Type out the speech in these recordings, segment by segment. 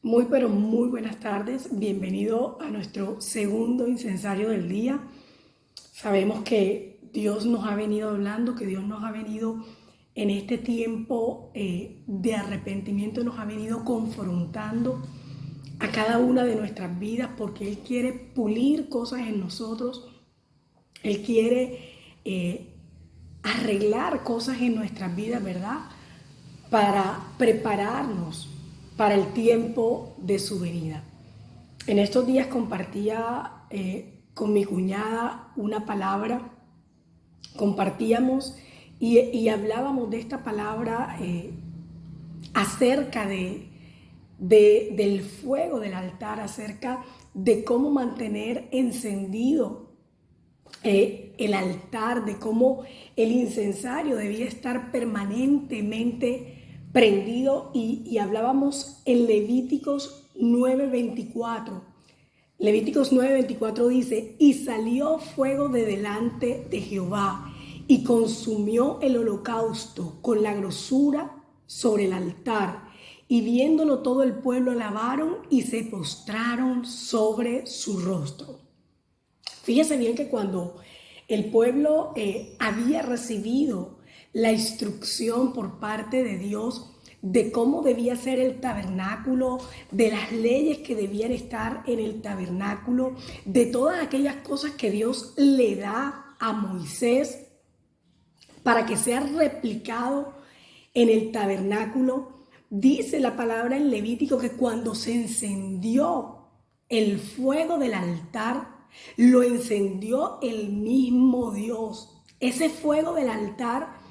Muy, pero muy buenas tardes. Bienvenido a nuestro segundo incensario del día. Sabemos que Dios nos ha venido hablando, que Dios nos ha venido en este tiempo de arrepentimiento, nos ha venido confrontando a cada una de nuestras vidas porque Él quiere pulir cosas en nosotros. Él quiere arreglar cosas en nuestras vidas, ¿verdad? Para prepararnos para el tiempo de su venida. En estos días compartía con mi cuñada una palabra, compartíamos y hablábamos de esta palabra acerca del fuego del altar, acerca de cómo mantener encendido el altar, de cómo el incensario debía estar permanentemente prendido y hablábamos en Levíticos 9:24. Levíticos 9:24 dice: y salió fuego de delante de Jehová y consumió el holocausto con la grosura sobre el altar. Y viéndolo todo el pueblo alabaron y se postraron sobre su rostro. Fíjese bien que cuando el pueblo había recibido la instrucción por parte de Dios de cómo debía ser el tabernáculo, de las leyes que debían estar en el tabernáculo, de todas aquellas cosas que Dios le da a Moisés para que sea replicado en el tabernáculo, dice la palabra en Levítico que cuando se encendió el fuego del altar, lo encendió el mismo Dios. Ese fuego del altar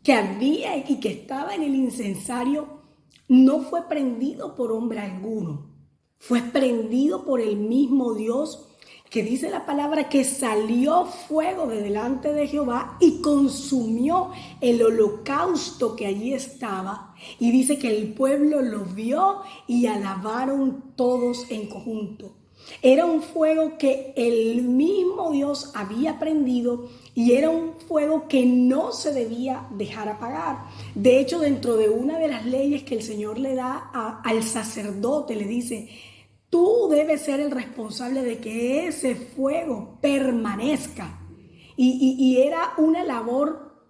que había y que estaba en el incensario no fue prendido por hombre alguno, fue prendido por el mismo Dios, que dice la palabra que salió fuego de delante de Jehová y consumió el holocausto que allí estaba. Y dice que el pueblo lo vio y alabaron todos en conjunto. Era un fuego que el mismo Dios había prendido y era un fuego que no se debía dejar apagar. De hecho, dentro de una de las leyes que el Señor le da al sacerdote, le dice: tú debes ser el responsable de que ese fuego permanezca. Y era una labor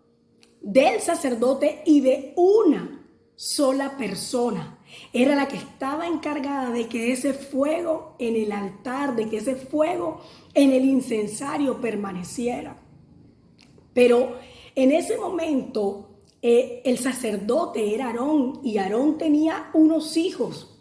del sacerdote y de una sola persona. Era la que estaba encargada de que ese fuego en el altar, de que ese fuego en el incensario permaneciera. Pero en ese momento el sacerdote era Aarón, y Aarón tenía unos hijos.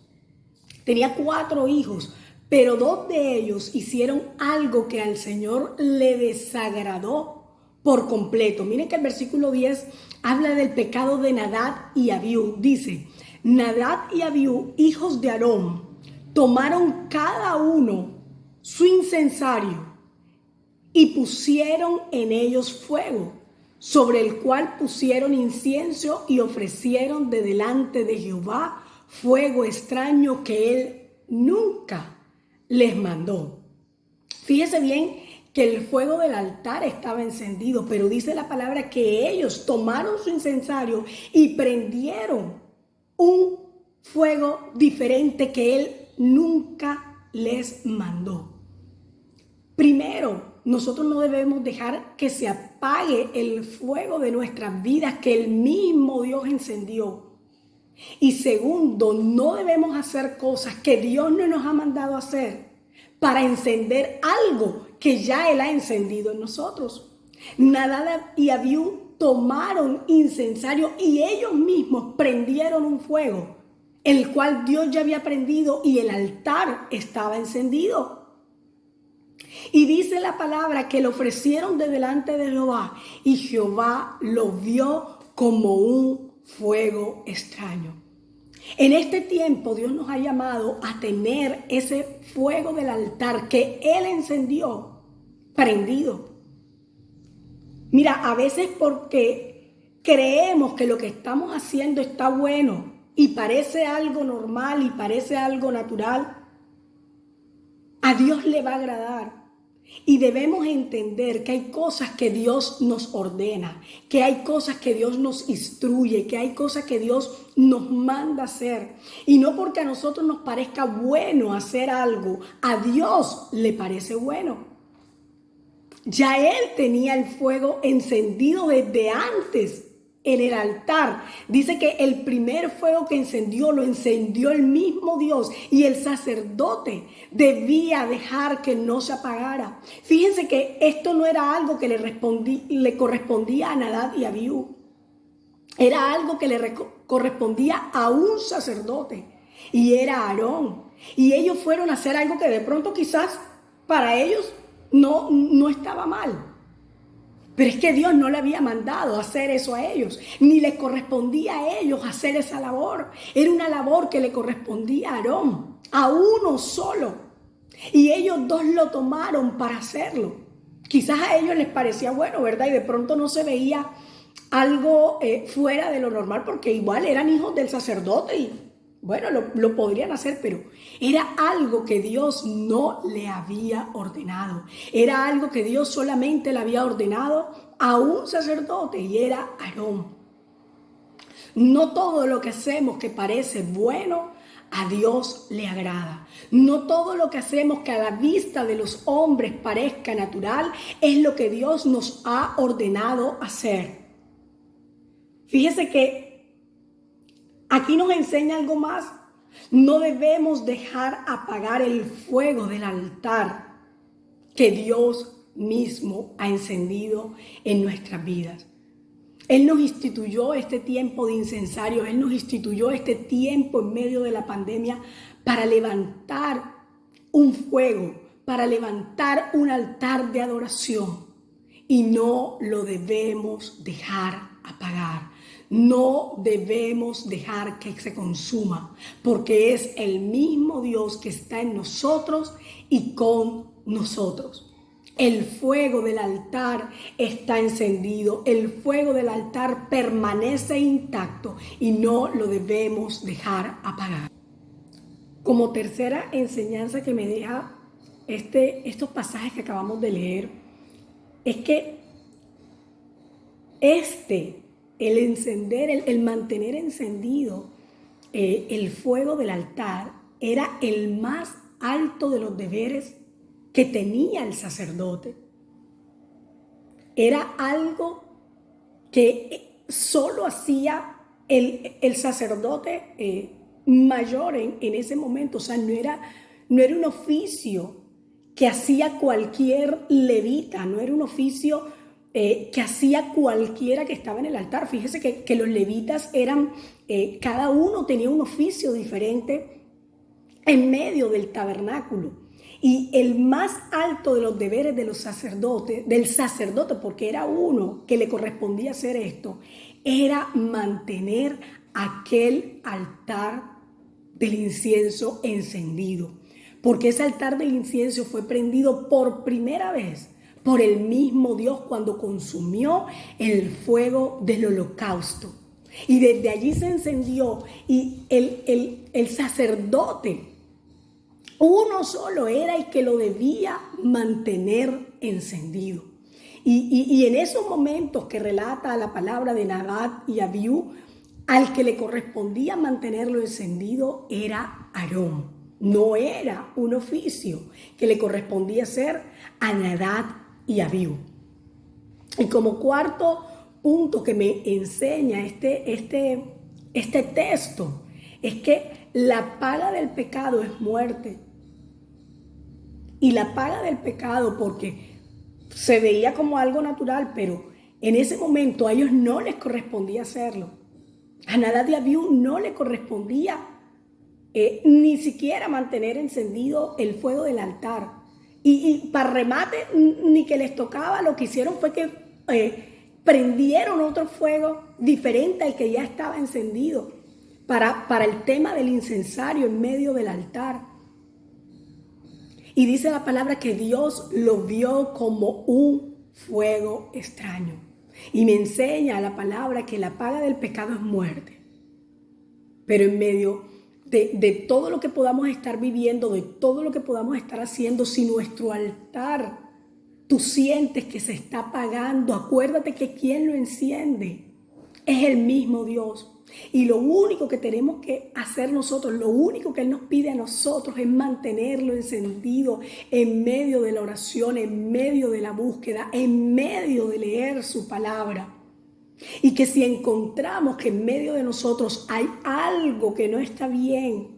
Tenía 4 hijos, pero 2 de ellos hicieron algo que al Señor le desagradó por completo. Miren que el versículo 10 habla del pecado de Nadab y Abiú. Dice: Nadab y Abiú, hijos de Aarón, tomaron cada uno su incensario y pusieron en ellos fuego, sobre el cual pusieron incienso y ofrecieron de delante de Jehová fuego extraño que él nunca les mandó. Fíjese bien que el fuego del altar estaba encendido, pero dice la palabra que ellos tomaron su incensario y prendieron un fuego diferente que él nunca les mandó. Primero, nosotros no debemos dejar que se apague el fuego de nuestras vidas que el mismo Dios encendió. Y segundo, no debemos hacer cosas que Dios no nos ha mandado hacer para encender algo que ya Él ha encendido en nosotros. Nadab y Abiú tomaron incensario y ellos mismos prendieron un fuego, el cual Dios ya había prendido, y el altar estaba encendido. Y dice la palabra que lo ofrecieron de delante de Jehová, y Jehová lo vio como un fuego extraño. En este tiempo Dios nos ha llamado a tener ese fuego del altar que Él encendió, prendido. Mira, a veces porque creemos que lo que estamos haciendo está bueno y parece algo normal y parece algo natural, a Dios le va a agradar. Y debemos entender que hay cosas que Dios nos ordena, que hay cosas que Dios nos instruye, que hay cosas que Dios nos manda hacer. Y no porque a nosotros nos parezca bueno hacer algo, a Dios le parece bueno. Ya Él tenía el fuego encendido desde antes en el altar. Dice que el primer fuego que encendió lo encendió el mismo Dios, y el sacerdote debía dejar que no se apagara. Fíjense que esto no era algo que le correspondía a Nadab y a Abiú. Era algo que le correspondía a un sacerdote, y era Aarón. Y ellos fueron a hacer algo que de pronto quizás para ellos no estaba mal. Pero es que Dios no le había mandado hacer eso a ellos, ni les correspondía a ellos hacer esa labor. Era una labor que le correspondía a Aarón, a uno solo. Y ellos dos lo tomaron para hacerlo. Quizás a ellos les parecía bueno, ¿verdad? Y de pronto no se veía algo fuera de lo normal, porque igual eran hijos del sacerdote y bueno, lo podrían hacer, pero era algo que Dios no le había ordenado. Era algo que Dios solamente le había ordenado a un sacerdote, y era Aarón. No todo lo que hacemos que parece bueno a Dios le agrada. No todo lo que hacemos que a la vista de los hombres parezca natural es lo que Dios nos ha ordenado hacer. Fíjese que aquí nos enseña algo más. No debemos dejar apagar el fuego del altar que Dios mismo ha encendido en nuestras vidas. Él nos instituyó este tiempo de incensarios, Él nos instituyó este tiempo en medio de la pandemia para levantar un fuego, para levantar un altar de adoración, y no lo debemos dejar apagar. No debemos dejar que se consuma, porque es el mismo Dios que está en nosotros y con nosotros. El fuego del altar está encendido, el fuego del altar permanece intacto y no lo debemos dejar apagar. Como tercera enseñanza que me deja estos pasajes que acabamos de leer, es que el encender, el mantener encendido el fuego del altar era el más alto de los deberes que tenía el sacerdote. Era algo que solo hacía el sacerdote mayor en ese momento. O sea, no era un oficio que hacía cualquier levita, no era un oficio que hacía cualquiera que estaba en el altar. Fíjese que los levitas eran, cada uno tenía un oficio diferente en medio del tabernáculo. Y el más alto de los deberes de los sacerdotes, del sacerdote, porque era uno que le correspondía hacer esto, era mantener aquel altar del incienso encendido. Porque ese altar del incienso fue prendido por primera vez por el mismo Dios cuando consumió el fuego del holocausto. Y desde allí se encendió, y el sacerdote, uno solo, era el que lo debía mantener encendido. Y en esos momentos que relata la palabra de Nadab y Abiú, al que le correspondía mantenerlo encendido era Aarón. No era un oficio que le correspondía hacer a Nadab y Abiú. Y como cuarto punto que me enseña este texto, es que la paga del pecado es muerte. Y la paga del pecado, porque se veía como algo natural, pero en ese momento a ellos no les correspondía hacerlo. A Nadab y Abiú no le correspondía ni siquiera mantener encendido el fuego del altar. Y para remate, ni que les tocaba, lo que hicieron fue que prendieron otro fuego diferente al que ya estaba encendido para el tema del incensario en medio del altar. Y dice la palabra que Dios lo vio como un fuego extraño. Y me enseña la palabra que la paga del pecado es muerte. Pero en medio de todo lo que podamos estar viviendo, de todo lo que podamos estar haciendo, si nuestro altar tú sientes que se está apagando, acuérdate que quien lo enciende es el mismo Dios. Y lo único que tenemos que hacer nosotros, lo único que Él nos pide a nosotros es mantenerlo encendido en medio de la oración, en medio de la búsqueda, en medio de leer su palabra. Y que si encontramos que en medio de nosotros hay algo que no está bien,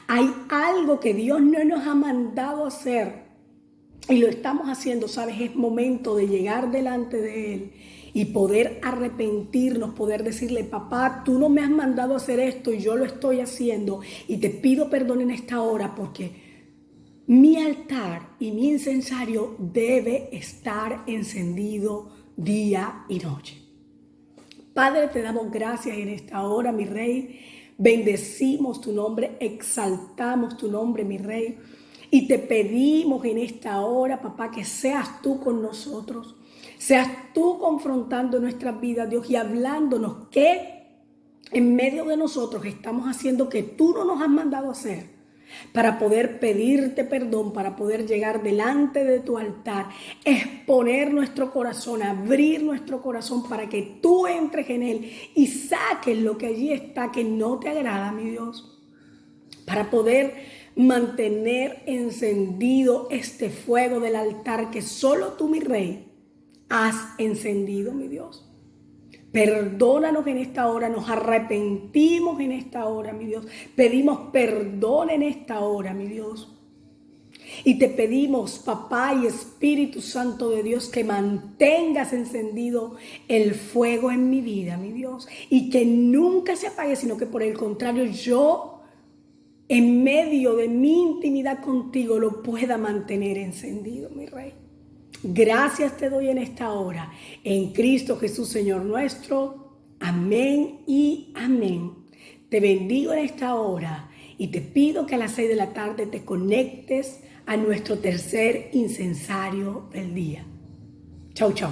hay algo que Dios no nos ha mandado a hacer y lo estamos haciendo, ¿sabes? Es momento de llegar delante de Él y poder arrepentirnos, poder decirle: papá, tú no me has mandado a hacer esto y yo lo estoy haciendo y te pido perdón en esta hora porque mi altar y mi incensario debe estar encendido día y noche. Padre, te damos gracias en esta hora, mi Rey. Bendecimos tu nombre, exaltamos tu nombre, mi Rey. Y te pedimos en esta hora, papá, que seas tú con nosotros. Seas tú confrontando nuestras vidas, Dios, y hablándonos que en medio de nosotros estamos haciendo que tú no nos has mandado a hacer, para poder pedirte perdón, para poder llegar delante de tu altar, exponer nuestro corazón, abrir nuestro corazón para que tú entres en él y saques lo que allí está que no te agrada, mi Dios, para poder mantener encendido este fuego del altar que solo tú, mi Rey, has encendido, mi Dios. Perdónanos en esta hora, nos arrepentimos en esta hora, mi Dios. Pedimos perdón en esta hora, mi Dios. Y te pedimos, papá y Espíritu Santo de Dios, que mantengas encendido el fuego en mi vida, mi Dios. Y que nunca se apague, sino que por el contrario yo, en medio de mi intimidad contigo, lo pueda mantener encendido, mi Rey. Gracias te doy en esta hora, en Cristo Jesús, Señor nuestro. Amén y amén. Te bendigo en esta hora y te pido que a las 6 de la tarde te conectes a nuestro tercer incensario del día. Chau, chau.